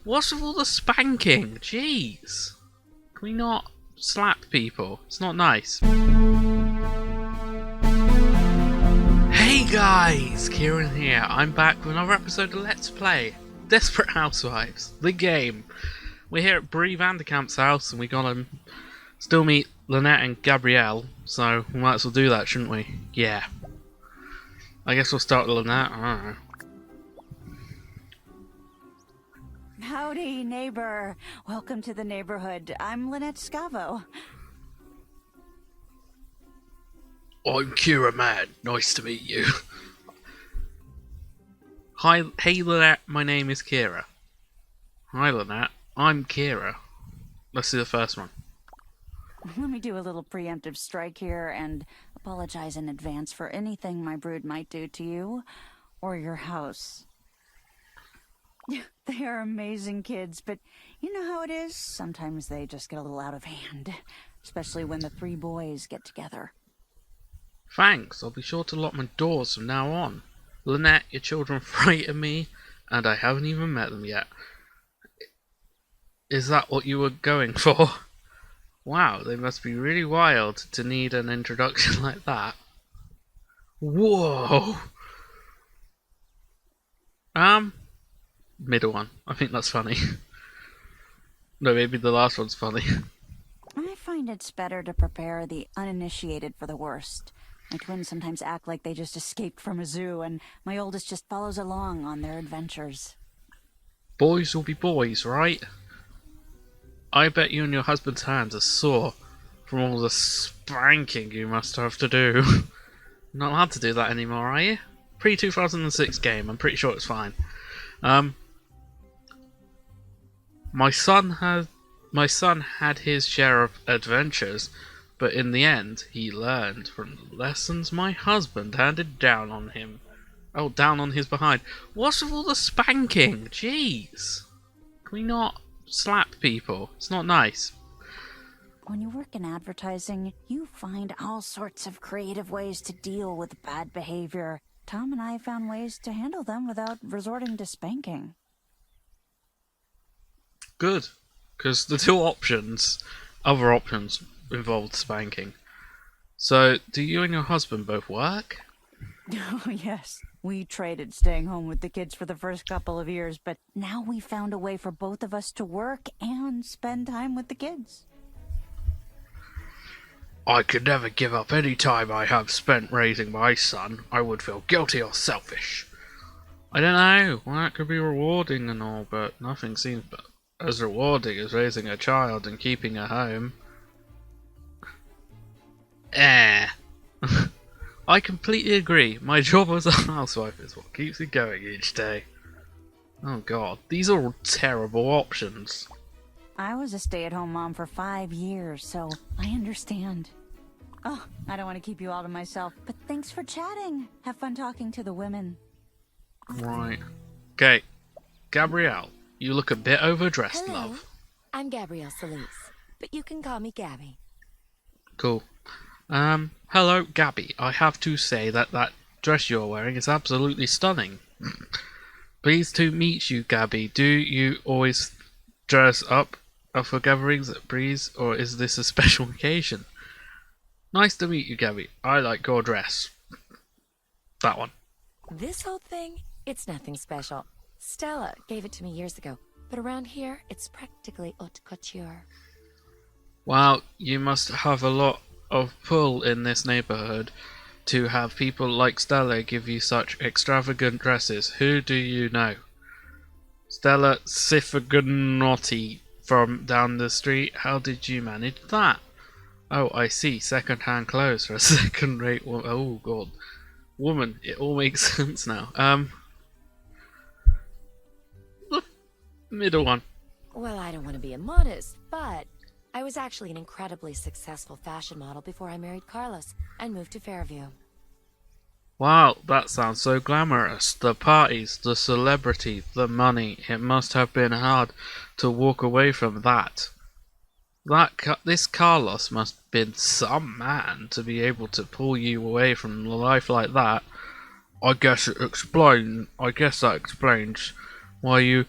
What's with all the spanking? Jeez. Can we not slap people? It's not nice. Hey guys, Kieran here. I'm back with another episode of Let's Play Desperate Housewives, the game. We're here at Brie Vanderkamp's house and we gotta still meet Lynette and Gabrielle, so we might as well do that, shouldn't we? Yeah. I guess we'll start with Lynette. I don't know. Howdy, neighbor. Welcome to the neighborhood. I'm Lynette Scavo. I'm Kira Man. Nice to meet you. Hi, hey Lynette, my name is Kira. Hi Lynette, I'm Kira. Let's do the first one. Let me do a little preemptive strike here and apologize in advance for anything my brood might do to you or your house. They are amazing kids, but you know how it is? Sometimes they just get a little out of hand, especially when the three boys get together. Thanks, I'll be sure to lock my doors from now on. Lynette, your children frighten me, and I haven't even met them yet. Is that what you were going for? Wow, they must be really wild to need an introduction like that. Whoa! Middle one. I think that's funny. No, maybe the last one's funny. I find it's better to prepare the uninitiated for the worst. My twins sometimes act like they just escaped from a zoo, and my oldest just follows along on their adventures. Boys will be boys, right? I bet you and your husband's hands are sore from all the spanking you must have to do. You're not allowed to do that anymore, are you? Pre-2006 game, I'm pretty sure it's fine. My son had his share of adventures, but in the end, he learned from the lessons my husband handed down on him. Oh, down on his behind. What's with all the spanking? Jeez. Can we not slap people? It's not nice. When you work in advertising, you find all sorts of creative ways to deal with bad behavior. Tom and I found ways to handle them without resorting to spanking. Good, because the two other options, involved spanking. So, do you and your husband both work? Oh, yes. We traded staying home with the kids for the first couple of years, but now we found a way for both of us to work and spend time with the kids. I could never give up any time I have spent raising my son. I would feel guilty or selfish. I don't know, well, that could be rewarding and all, but nothing seems as rewarding as raising a child and keeping a home. I completely agree. My job as a housewife is what keeps me going each day. Oh god, these are all terrible options. I was a stay-at-home mom for 5 years, so I understand. Oh, I don't want to keep you all to myself, but thanks for chatting. Have fun talking to the women. Right. Okay, Gabrielle, you look a bit overdressed, Hello. love. I'm Gabrielle Solis, but you can call me Gabby. Cool. Hello, Gabby. I have to say that dress you're wearing is absolutely stunning. Pleased to meet you, Gabby. Do you always dress up for gatherings at Breeze, or is this a special occasion? Nice to meet you, Gabby. I like your dress. That one. This whole thing, it's nothing special. Stella gave it to me years ago, but around here, it's practically haute couture. Wow, you must have a lot of pull in this neighborhood to have people like Stella give you such extravagant dresses. Who do you know? Stella Sifaganotti from down the street. How did you manage that? Oh, I see. Second-hand clothes for a second-rate woman. Oh god, woman. It all makes sense now. The middle one. Well, I don't want to be immodest, but I was actually an incredibly successful fashion model before I married Carlos and moved to Fairview. Wow, that sounds so glamorous. The parties, the celebrity, the money. It must have been hard to walk away from that. This Carlos must have been some man to be able to pull you away from a life like that. I guess that explains why you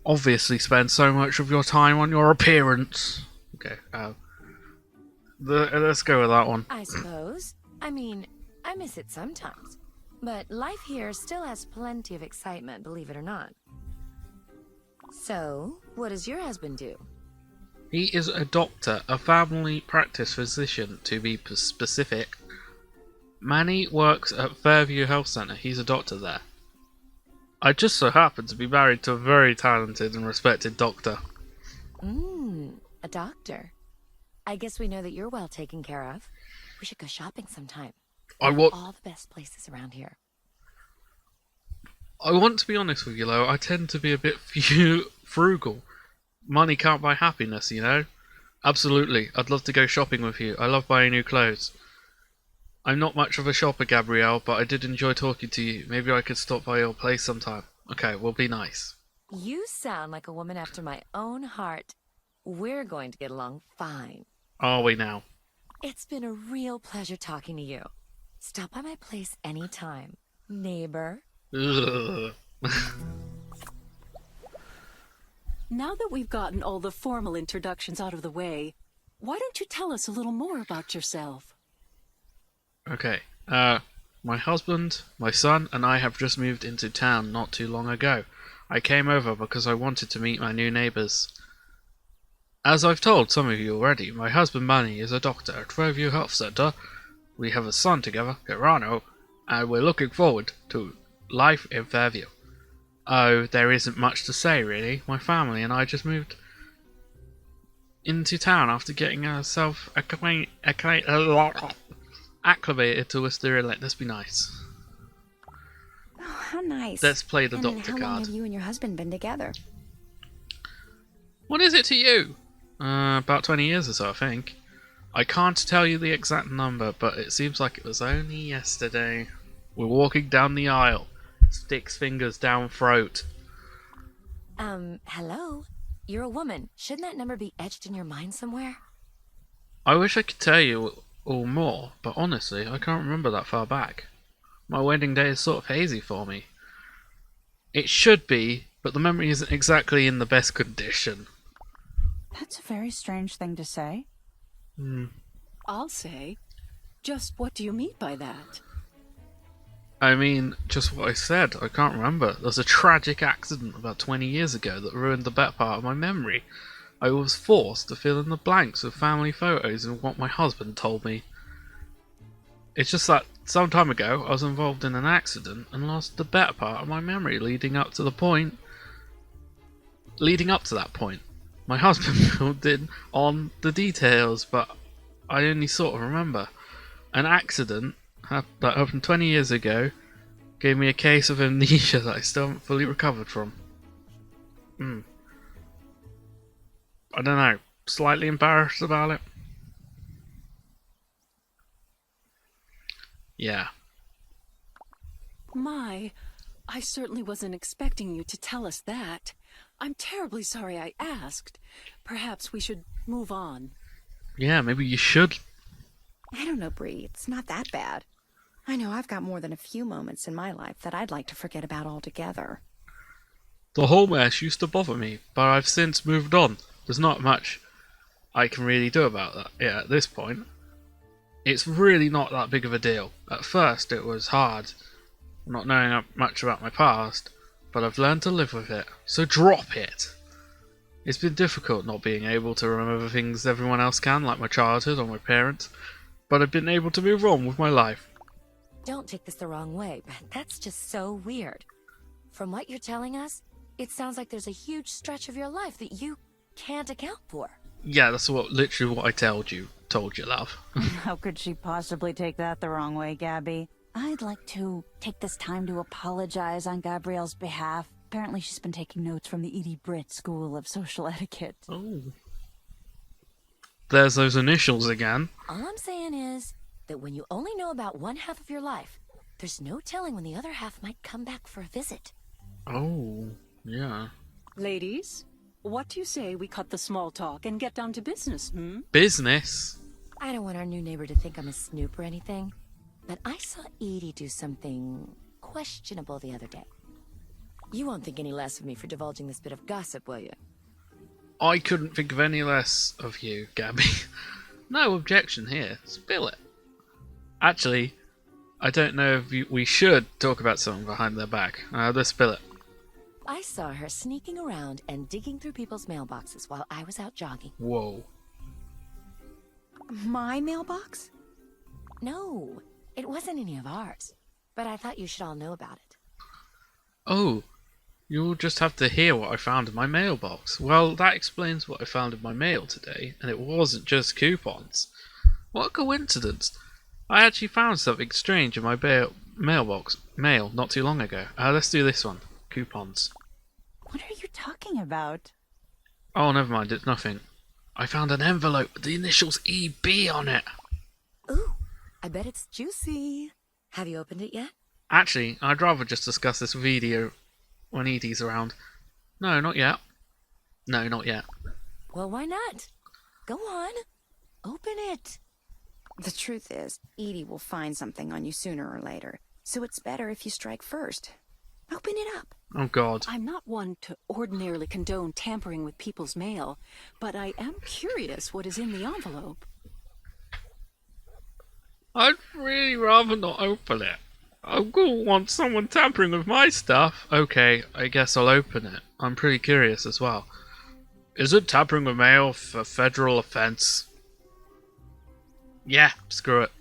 obviously spend so much of your time on your appearance. Okay, let's go with that one. I suppose. I mean, I miss it sometimes. But life here still has plenty of excitement, believe it or not. So, what does your husband do? He is a doctor, a family practice physician, to be specific. Manny works at Fairview Health Centre. He's a doctor there. I just so happen to be married to a very talented and respected doctor. A doctor. I guess we know that you're well taken care of. We should go shopping sometime. I want all the best places around here. to be honest with you, though. I tend to be a bit frugal. Money can't buy happiness, you know? Absolutely. I'd love to go shopping with you. I love buying new clothes. I'm not much of a shopper, Gabrielle, but I did enjoy talking to you. Maybe I could stop by your place sometime. Okay, we'll be nice. You sound like a woman after my own heart. We're going to get along fine. Are we now? It's been a real pleasure talking to you. Stop by my place anytime, neighbor. Ugh. Now that we've gotten all the formal introductions out of the way, why don't you tell us a little more about yourself? Okay, my husband, my son, and I have just moved into town not too long ago. I came over because I wanted to meet my new neighbours. As I've told some of you already, my husband Manny is a doctor at Fairview Health Centre. We have a son together, TheKieranator, and we're looking forward to life in Fairview. Oh, there isn't much to say really. My family and I just moved into town after getting ourselves acclimated to Wisteria. Let's be nice. Oh, how nice. Let's play the and doctor how long card. have you and your husband been together? What is it to you? About 20 years or so, I think. I can't tell you the exact number, but it seems like it was only yesterday. We're walking down the aisle. Sticks fingers down throat. Hello? You're a woman. Shouldn't that number be etched in your mind somewhere? I wish I could tell you all more, but honestly, I can't remember that far back. My wedding day is sort of hazy for me. It should be, but the memory isn't exactly in the best condition. That's a very strange thing to say. I'll say. Just what do you mean by that? I mean, just what I said. I can't remember. There was a tragic accident about 20 years ago that ruined the better part of my memory. I was forced to fill in the blanks with family photos and what my husband told me. It's just that some time ago I was involved in an accident and lost the better part of my memory leading up to that point. My husband filled in on the details, but I only sort of remember. An accident that happened 20 years ago gave me a case of amnesia that I still haven't fully recovered from. I don't know, slightly embarrassed about it. Yeah. My, I certainly wasn't expecting you to tell us that. I'm terribly sorry I asked. Perhaps we should move on. Yeah, maybe you should. I don't know, Bree. It's not that bad. I know I've got more than a few moments in my life that I'd like to forget about altogether. The whole mess used to bother me, but I've since moved on. There's not much I can really do about that at this point. It's really not that big of a deal. At first it was hard, not knowing much about my past, but I've learned to live with it, so drop it! It's been difficult not being able to remember things everyone else can, like my childhood or my parents, but I've been able to move on with my life. Don't take this the wrong way, but that's just so weird. From what you're telling us, it sounds like there's a huge stretch of your life that you can't account for. Yeah, that's literally what I told you, love. How could she possibly take that the wrong way, Gabby? I'd like to take this time to apologize on Gabrielle's behalf. Apparently she's been taking notes from the Edie Britt School of Social Etiquette. Oh. There's those initials again. All I'm saying is that when you only know about one half of your life, there's no telling when the other half might come back for a visit. Oh, yeah. Ladies, what do you say we cut the small talk and get down to business, Business? I don't want our new neighbor to think I'm a snoop or anything, but I saw Edie do something questionable the other day. You won't think any less of me for divulging this bit of gossip, will you? I couldn't think of any less of you, Gabby. No objection here. Spill it. Actually, I don't know if we should talk about something behind their back. Let's spill it. I saw her sneaking around and digging through people's mailboxes while I was out jogging. Whoa. My mailbox? No, it wasn't any of ours. But I thought you should all know about it. Oh, you'll just have to hear what I found in my mailbox. Well, that explains what I found in my mail today, and it wasn't just coupons. What a coincidence. I actually found something strange in my mail not too long ago. Let's do this one. Coupons. What are you talking about? Oh, never mind, it's nothing. I found an envelope with the initials EB on it. Ooh, I bet it's juicy. Have you opened it yet? Actually, I'd rather just discuss this video when Edie's around. No, not yet. No, not yet. Well, why not? Go on. Open it. The truth is, Edie will find something on you sooner or later, so it's better if you strike first. Open it up. Oh god. I'm not one to ordinarily condone tampering with people's mail, but I am curious what is in the envelope. I'd really rather not open it. I wouldn't want someone tampering with my stuff. Okay, I guess I'll open it. I'm pretty curious as well. Is it tampering with mail for federal offense? Yeah, screw it.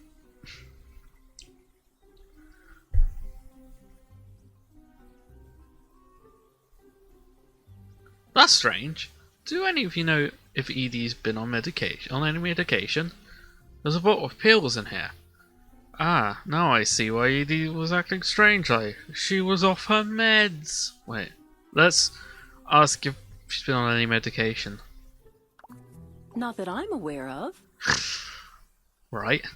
That's strange. Do any of you know if Edie's been on any medication? There's a bottle of pills in here. Ah, now I see why Edie was acting strangely. She was off her meds. Wait, let's ask if she's been on any medication. Not that I'm aware of. Right.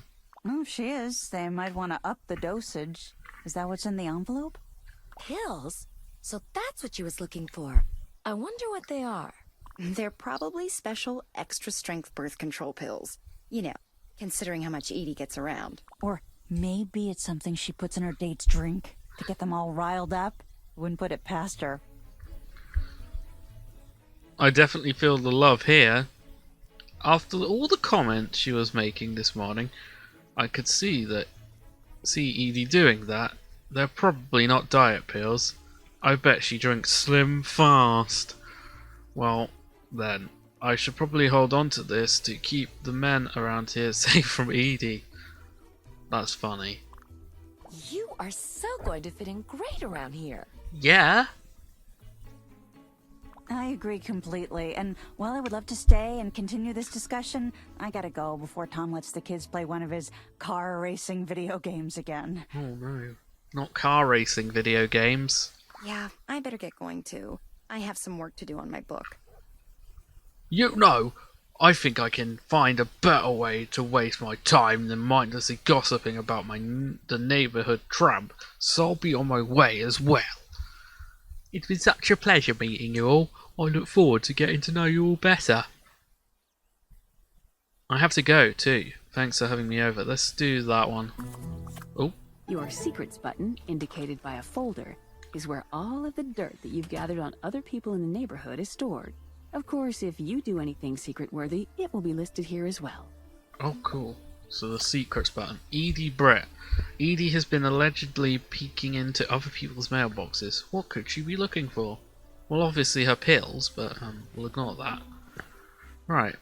Oh, if she is, they might want to up the dosage. Is that what's in the envelope? Pills? So that's what she was looking for. I wonder what they are. They're probably special extra-strength birth control pills. You know, considering how much Edie gets around. Or maybe it's something she puts in her date's drink to get them all riled up. Wouldn't put it past her. I definitely feel the love here. After all the comments she was making this morning, I could see Edie doing that. They're probably not diet pills. I bet she drinks Slim fast. Well, then, I should probably hold on to this to keep the men around here safe from Edie. That's funny. You are so going to fit in great around here. Yeah? I agree completely, and while I would love to stay and continue this discussion, I gotta go before Tom lets the kids play one of his car racing video games again. Oh no. Not car racing video games. Yeah, I better get going too. I have some work to do on my book. You know, I think I can find a better way to waste my time than mindlessly gossiping about the neighbourhood tramp, so I'll be on my way as well. It's been such a pleasure meeting you all. I look forward to getting to know you all better. I have to go too. Thanks for having me over. Let's do that one. Oh. Your secrets button, indicated by a folder, is where all of the dirt that you've gathered on other people in the neighborhood is stored. Of course, if you do anything secret-worthy, it will be listed here as well. Oh, cool. So the secrets button. Edie Brett. Edie has been allegedly peeking into other people's mailboxes. What could she be looking for? Well, obviously her pills, but we'll ignore that. Right.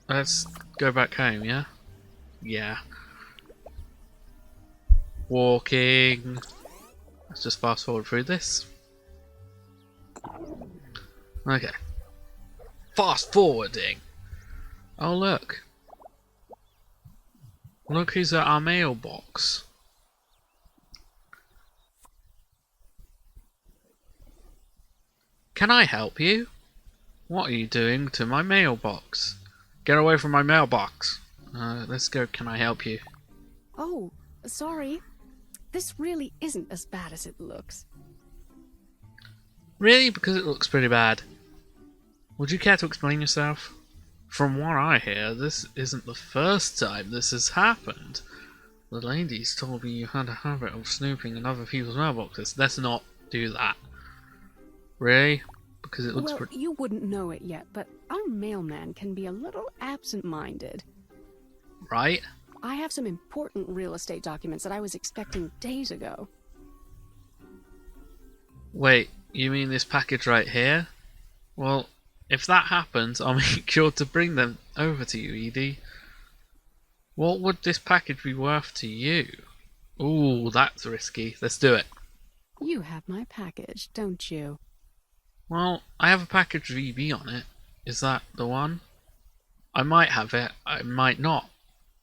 Let's go back home, yeah? Yeah. Walking. Let's just fast forward through this. Okay. Fast forwarding. Oh, look. Look who's at our mailbox. Can I help you? What are you doing to my mailbox? Get away from my mailbox. Let's go. Can I help you? Oh, sorry. This really isn't as bad as it looks. Really? Because it looks pretty bad. Would you care to explain yourself? From what I hear, this isn't the first time this has happened. The ladies told me you had a habit of snooping in other people's mailboxes. Let's not do that. Really? Because it looks Well, you wouldn't know it yet, but our mailman can be a little absent-minded. right. I have some important real estate documents that I was expecting days ago. Wait, you mean this package right here? Well, if that happens, I'll make sure to bring them over to you, Edie. What would this package be worth to you? Ooh, that's risky. Let's do it. You have my package, don't you? Well, I have a package with EB on it. Is that the one? I might have it, I might not.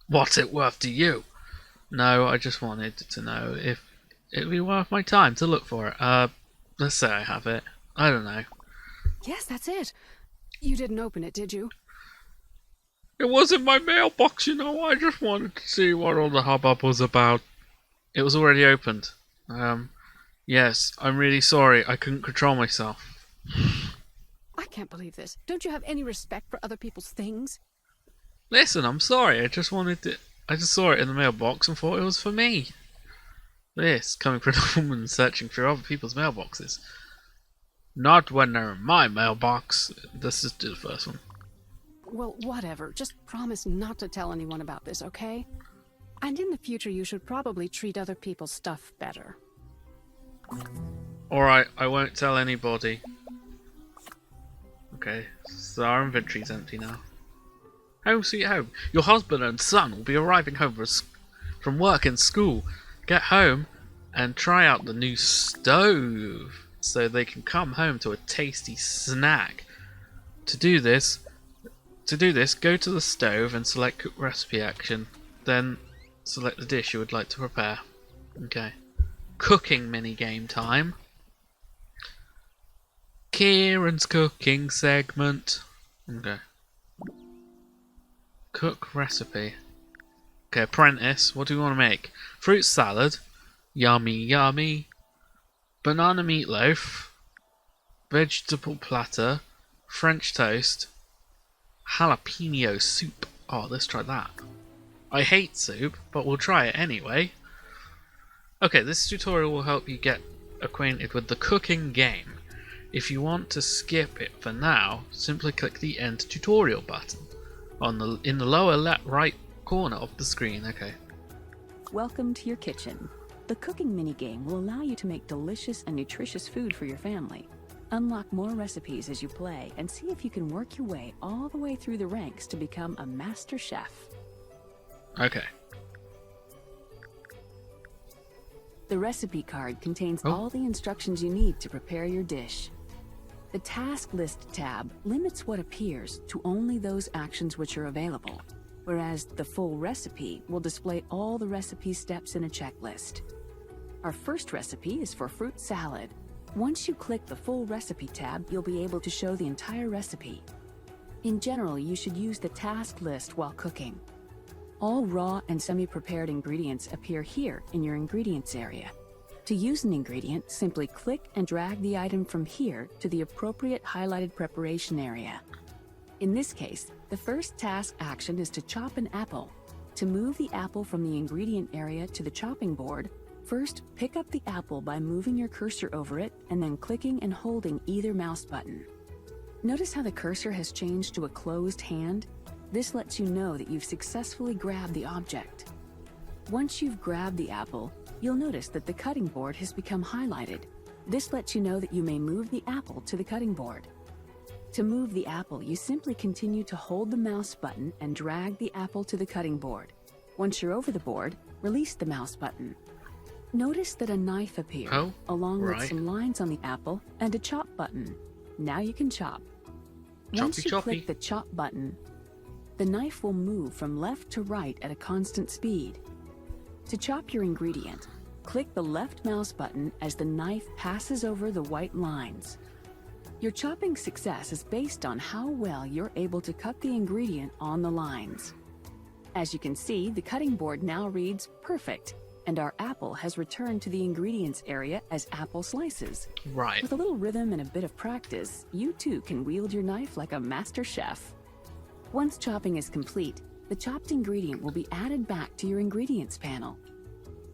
What's it worth to you? No, I just wanted to know if it'd be worth my time to look for it. Let's say I have it. I don't know. Yes, that's it. You didn't open it, did you? It was in my mailbox, you know. I just wanted to see what all the hubbub was about. It was already opened. Yes, I'm really sorry. I couldn't control myself. I can't believe this. Don't you have any respect for other people's things? Listen, I'm sorry. I just saw it in the mailbox and thought it was for me. This, coming from a woman searching through other people's mailboxes. Not when they're in my mailbox. Let's just do the first one. Well, whatever. Just promise not to tell anyone about this, okay? And in the future, you should probably treat other people's stuff better. Alright, I won't tell anybody. Okay, so our inventory's empty now. Home sweet home. Your husband and son will be arriving home from work and school. Get home and try out the new stove so they can come home to a tasty snack. To do this, go to the stove and select cook recipe action. Then select the dish you would like to prepare. Okay. Cooking minigame time. Kieran's cooking segment. Okay. Cook recipe. Okay, apprentice, what do we want to make? Fruit salad. Yummy, yummy. Banana meatloaf. Vegetable platter. French toast. Jalapeno soup. Oh, let's try that. I hate soup, but we'll try it anyway. Okay, this tutorial will help you get acquainted with the cooking game. If you want to skip it for now, simply click the End Tutorial button in the lower left right corner of the screen. Okay. Welcome to your kitchen. The cooking minigame will allow you to make delicious and nutritious food for your family. Unlock more recipes as you play and see if you can work your way all the way through the ranks to become a master chef. Okay. The recipe card contains all the instructions you need to prepare your dish. The Task List tab limits what appears to only those actions which are available, whereas the full recipe will display all the recipe steps in a checklist. Our first recipe is for fruit salad. Once you click the full recipe tab, you'll be able to show the entire recipe. In general, you should use the task list while cooking. All raw and semi-prepared ingredients appear here in your ingredients area. To use an ingredient, simply click and drag the item from here to the appropriate highlighted preparation area. In this case, the first task action is to chop an apple. To move the apple from the ingredient area to the chopping board, first pick up the apple by moving your cursor over it and then clicking and holding either mouse button. Notice how the cursor has changed to a closed hand? This lets you know that you've successfully grabbed the object. Once you've grabbed the apple, you'll notice that the cutting board has become highlighted. This lets you know that you may move the apple to the cutting board. To move the apple, you simply continue to hold the mouse button and drag the apple to the cutting board. Once you're over the board, release the mouse button. Notice that a knife appeared, along with some lines on the apple and a chop button. Now you can chop. Once you click the chop button, the knife will move from left to right at a constant speed. To chop your ingredient, click the left mouse button as the knife passes over the white lines. Your chopping success is based on how well you're able to cut the ingredient on the lines. As you can see, the cutting board now reads perfect, and our apple has returned to the ingredients area as apple slices. Right. With a little rhythm and a bit of practice, you too can wield your knife like a master chef. Once chopping is complete, the chopped ingredient will be added back to your ingredients panel.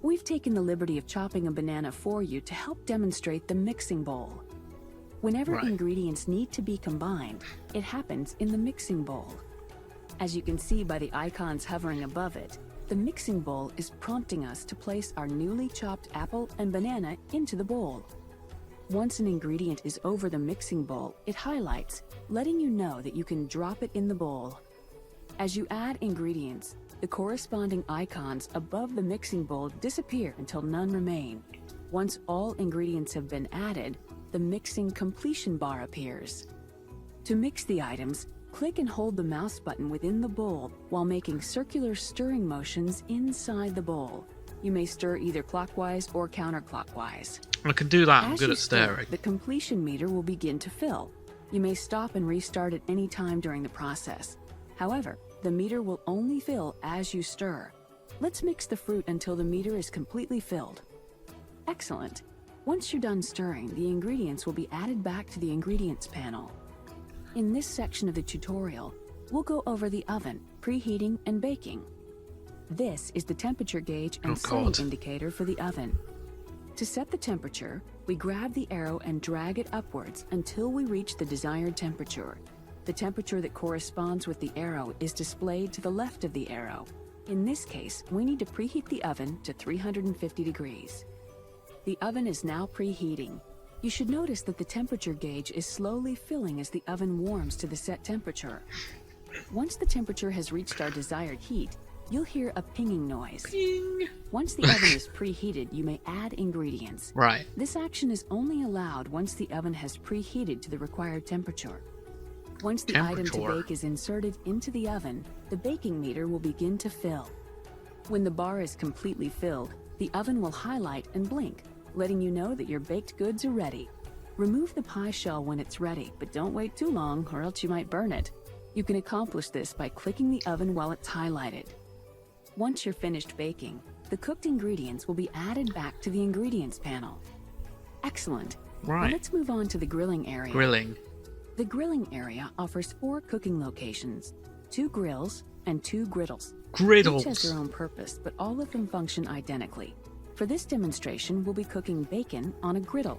We've taken the liberty of chopping a banana for you to help demonstrate the mixing bowl. Whenever Right. ingredients need to be combined, it happens in the mixing bowl. As you can see by the icons hovering above it, the mixing bowl is prompting us to place our newly chopped apple and banana into the bowl. Once an ingredient is over the mixing bowl, it highlights, letting you know that you can drop it in the bowl. As you add ingredients, the corresponding icons above the mixing bowl disappear until none remain. Once all ingredients have been added, the mixing completion bar appears. To mix the items, click and hold the mouse button within the bowl while making circular stirring motions inside the bowl. You may stir either clockwise or counterclockwise. I can do that. I'm As good you at stir, staring. the completion meter will begin to fill. You may stop and restart at any time during the process. However, the meter will only fill as you stir. Let's mix the fruit until the meter is completely filled. Excellent. Once you're done stirring, the ingredients will be added back to the ingredients panel. In this section of the tutorial, we'll go over the oven, preheating and baking. This is the temperature gauge and setting indicator for the oven. To set the temperature, we grab the arrow and drag it upwards until we reach the desired temperature. The temperature that corresponds with the arrow is displayed to the left of the arrow. In this case, we need to preheat the oven to 350 degrees. The oven is now preheating. You should notice that the temperature gauge is slowly filling as the oven warms to the set temperature. Once the temperature has reached our desired heat, you'll hear a pinging noise. Ping. Once the oven is preheated, you may add ingredients. Right. This action is only allowed once the oven has preheated to the required temperature. Once the item to bake is inserted into the oven, the baking meter will begin to fill. When the bar is completely filled, the oven will highlight and blink, letting you know that your baked goods are ready. Remove the pie shell when it's ready, but don't wait too long or else you might burn it. You can accomplish this by clicking the oven while it's highlighted. Once you're finished baking, the cooked ingredients will be added back to the ingredients panel. Excellent. Right. Now let's move on to the grilling area. Grilling. The grilling area offers 4 cooking locations, 2 grills and 2 griddles. Griddles. Each has their own purpose, but all of them function identically. For this demonstration, we'll be cooking bacon on a griddle.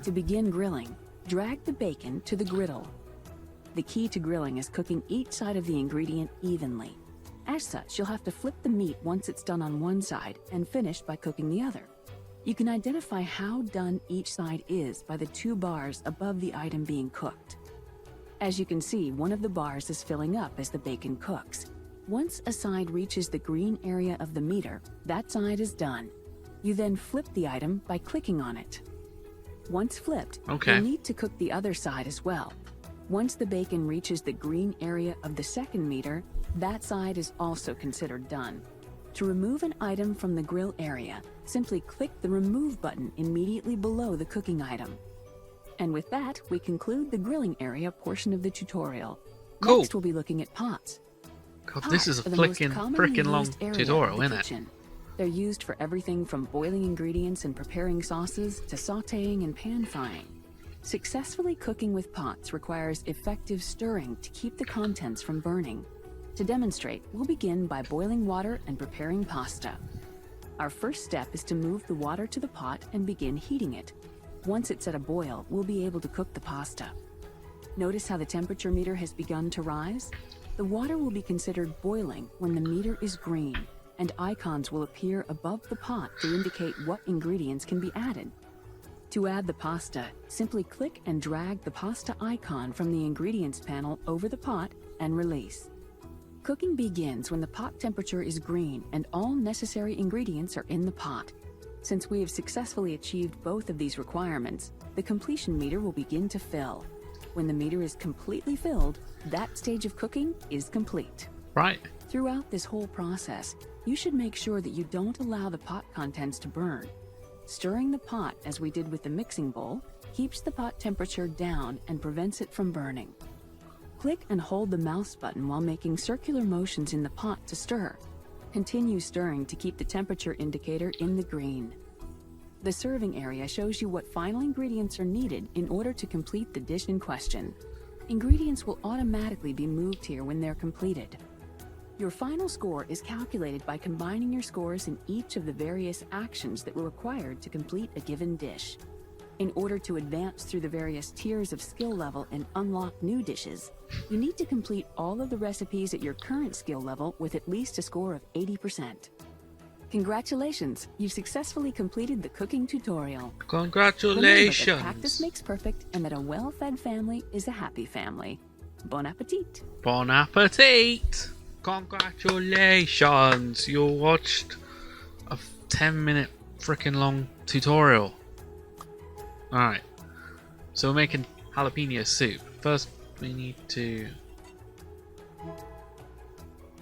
To begin grilling, drag the bacon to the griddle. The key to grilling is cooking each side of the ingredient evenly. As such, you'll have to flip the meat once it's done on one side and finish by cooking the other. You can identify how done each side is by the 2 bars above the item being cooked. As you can see, one of the bars is filling up as the bacon cooks. Once a side reaches the green area of the meter, that side is done. You then flip the item by clicking on it. Once flipped, you'll need to cook the other side as well. Once the bacon reaches the green area of the second meter, that side is also considered done. To remove an item from the grill area, simply click the Remove button immediately below the cooking item. And with that, we conclude the grilling area portion of the tutorial. Cool. Next, we'll be looking at pots. God, this is a Pots are the most frickin' long commonly used area tutorial, of the isn't it? kitchen. They're used for everything from boiling ingredients and preparing sauces to sautéing and pan-frying. Successfully cooking with pots requires effective stirring to keep the contents from burning. To demonstrate, we'll begin by boiling water and preparing pasta. Our first step is to move the water to the pot and begin heating it. Once it's at a boil, we'll be able to cook the pasta. Notice how the temperature meter has begun to rise? The water will be considered boiling when the meter is green, and icons will appear above the pot to indicate what ingredients can be added. To add the pasta, simply click and drag the pasta icon from the ingredients panel over the pot and release. Cooking begins when the pot temperature is green and all necessary ingredients are in the pot. Since we have successfully achieved both of these requirements, the completion meter will begin to fill. When the meter is completely filled, that stage of cooking is complete. Right. Throughout this whole process, you should make sure that you don't allow the pot contents to burn. Stirring the pot, as we did with the mixing bowl, keeps the pot temperature down and prevents it from burning. Click and hold the mouse button while making circular motions in the pot to stir. Continue stirring to keep the temperature indicator in the green. The serving area shows you what final ingredients are needed in order to complete the dish in question. Ingredients will automatically be moved here when they're completed. Your final score is calculated by combining your scores in each of the various actions that were required to complete a given dish. In order to advance through the various tiers of skill level and unlock new dishes, you need to complete all of the recipes at your current skill level with at least a score of 80%. Congratulations, you've successfully completed the cooking tutorial. Remember Congratulations! that practice makes perfect and that a well-fed family is a happy family. Bon appetit! Bon appetit! Congratulations! You watched a 10-minute freaking long tutorial. Alright. So we're making jalapeno soup. First we need to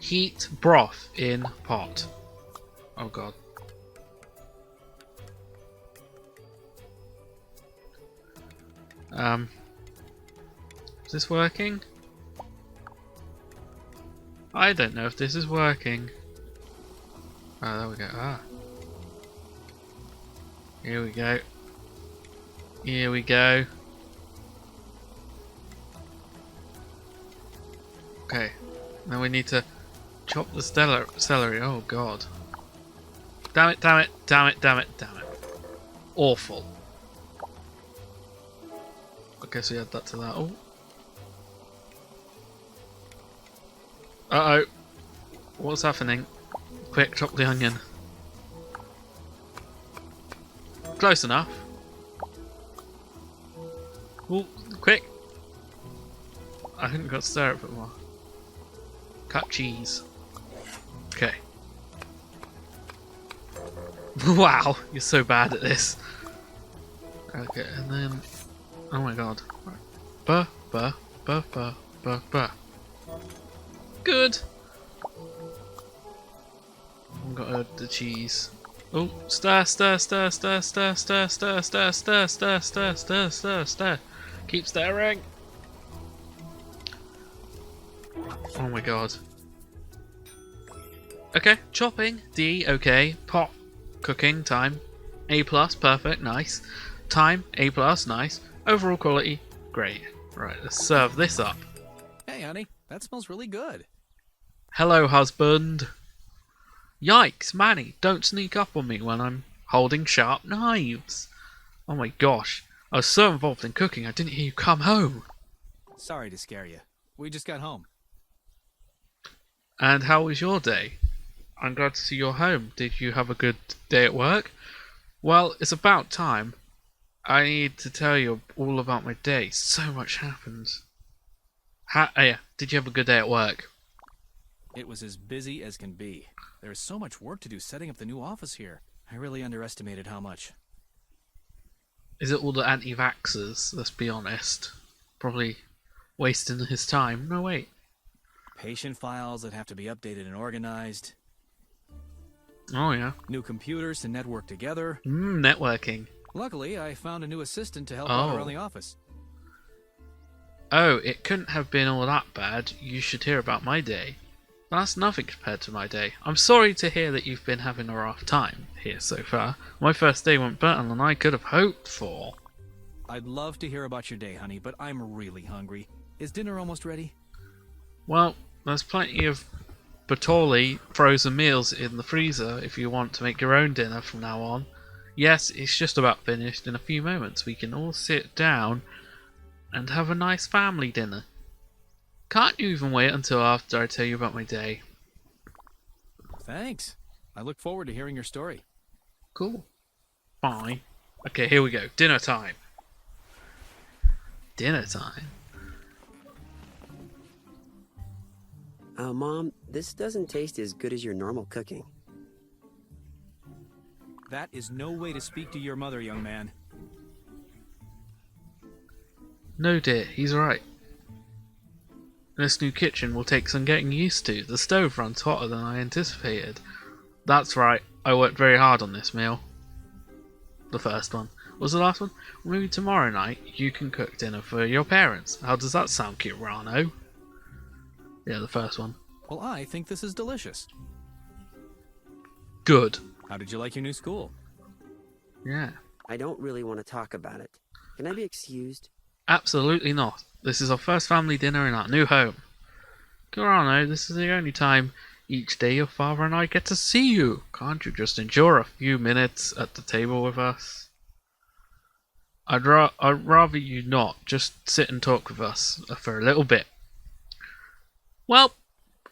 heat broth in pot. Oh god. Is this working? I don't know if this is working. Oh, there we go. Ah. Here we go. Here we go. Okay. Now we need to chop the celery. Oh god. Damn it, damn it, damn it, damn it, damn it. Awful. I guess we add that to that. Oh. Uh-oh. What's happening? Quick, chop the onion. Close enough. Oh, quick. I haven't got to stir it a bit more. Cut cheese. Okay. Wow, you're so bad at this. Okay, and then... Oh my god. Buh, buh, buh, buh, buh, buh. Good! I've got the cheese. Oh, stir, stir, stir, stir, stir, stir, stir, stir, stir, stir, stir, stir, stir, stir. Keep stirring. Oh my god. Okay, chopping. D, okay. Pot. Cooking, time. A+, perfect, nice. Time, A+, nice. Overall quality, great. Right, let's serve this up. Hey, honey, that smells really good. Hello, husband. Yikes, Manny, don't sneak up on me when I'm holding sharp knives. Oh my gosh, I was so involved in cooking I didn't hear you come home. Sorry to scare you. We just got home. And how was your day? I'm glad to see you're home. Did you have a good day at work? Well, it's about time. I need to tell you all about my day. So much happened. Oh yeah, did you have a good day at work? It was as busy as can be. There is so much work to do setting up the new office here. I really underestimated how much. Is it all the anti-vaxxers? Let's be honest. Probably wasting his time. No, wait. Patient files that have to be updated and organized. Oh yeah. New computers to network together. Networking. Luckily, I found a new assistant to help out around the office. Oh, it couldn't have been all that bad. You should hear about my day. That's nothing compared to my day. I'm sorry to hear that you've been having a rough time here so far. My first day went better than I could have hoped for. I'd love to hear about your day, honey, but I'm really hungry. Is dinner almost ready? Well, there's plenty of Bertolli frozen meals in the freezer if you want to make your own dinner from now on. Yes, it's just about finished. In a few moments we can all sit down and have a nice family dinner. Can't you even wait until after I tell you about my day? Thanks. I look forward to hearing your story. Cool. Bye. Okay, here we go. Dinner time. Dinner time? Mom, this doesn't taste as good as your normal cooking. That is no way to speak to your mother, young man. No, dear, he's right. This new kitchen will take some getting used to. The stove runs hotter than I anticipated. That's right, I worked very hard on this meal. The first one. What was the last one? Well, maybe tomorrow night you can cook dinner for your parents. How does that sound, Kirano? Yeah, the first one. Well, I think this is delicious. Good. How did you like your new school? Yeah. I don't really want to talk about it. Can I be excused? Absolutely not. This is our first family dinner in our new home. Kirano, this is the only time each day your father and I get to see you. Can't you just endure a few minutes at the table with us? I'd rather you not. Just sit and talk with us for a little bit. Well,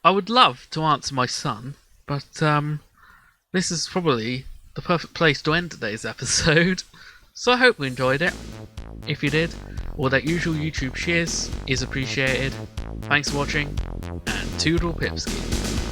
I would love to answer my son, but this is probably the perfect place to end today's episode. So I hope you enjoyed it. If you did, all that usual YouTube shares is appreciated. Thanks for watching, and Toodle Pipski.